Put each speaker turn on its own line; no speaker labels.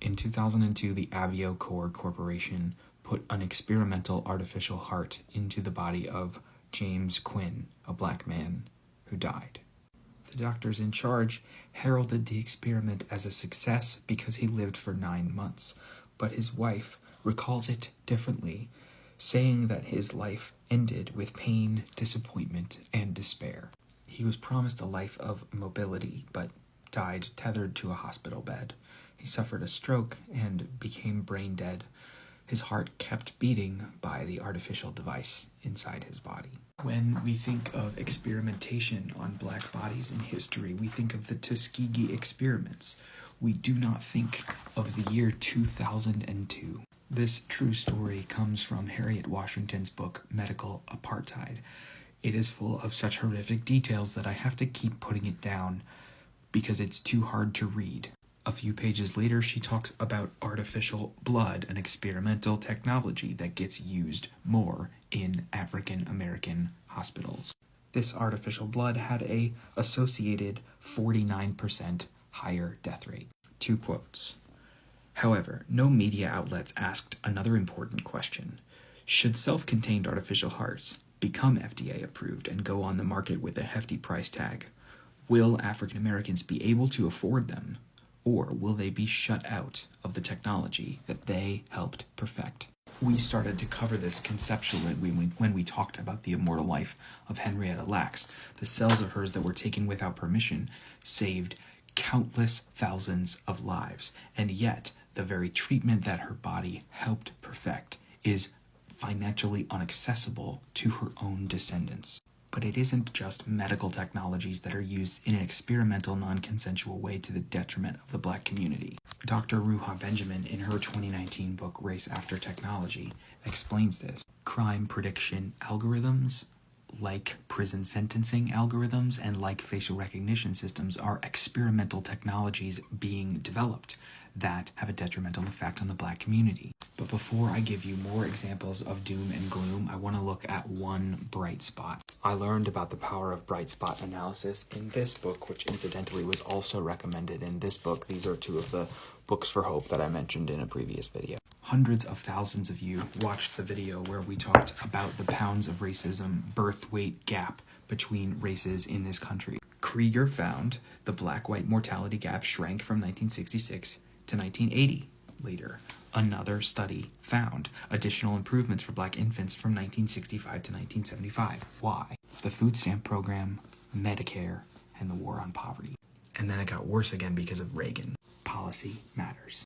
In 2002, the AvioCorps Corporation put an experimental artificial heart into the body of James Quinn, a black man who died. The doctors in charge heralded the experiment as a success because he lived for 9 months, but his wife recalls it differently, saying that his life ended with pain, disappointment, and despair. He was promised a life of mobility, but died tethered to a hospital bed. He suffered a stroke and became brain dead. His heart kept beating by the artificial device inside his body. When we think of experimentation on black bodies in history, we think of the Tuskegee experiments. We do not think of the year 2002. This true story comes from Harriet Washington's book, Medical Apartheid. It is full of such horrific details that I have to keep putting it down because it's too hard to read. A few pages later, she talks about artificial blood, an experimental technology that gets used more in African American hospitals. This artificial blood had a associated 49% higher death rate. 2 quotes. However, no media outlets asked another important question. Should self-contained artificial hearts become FDA approved and go on the market with a hefty price tag? Will African Americans be able to afford them? Or will they be shut out of the technology that they helped perfect? We started to cover this conceptually when we talked about the immortal life of Henrietta Lacks. The cells of hers that were taken without permission saved countless thousands of lives, and yet the very treatment that her body helped perfect is financially inaccessible to her own descendants. But it isn't just medical technologies that are used in an experimental, non-consensual way to the detriment of the black community. Dr. Ruha Benjamin, in her 2019 book, Race After Technology, explains this. Crime prediction algorithms, like prison sentencing algorithms, and like facial recognition systems, are experimental technologies being developed that have a detrimental effect on the black community. But before I give you more examples of doom and gloom, I want to look at one bright spot. I learned about the power of bright spot analysis in this book, which incidentally was also recommended in this book. These are 2 of the books for hope that I mentioned in a previous video. Hundreds of thousands of you watched the video where we talked about the pounds of racism birth weight gap between races in this country. Krieger found the black-white mortality gap shrank from 1966 to 1980. Later, another study found additional improvements for black infants from 1965 to 1975. Why? The food stamp program, Medicare, and the war on poverty. And then it got worse again because of Reagan. Policy matters.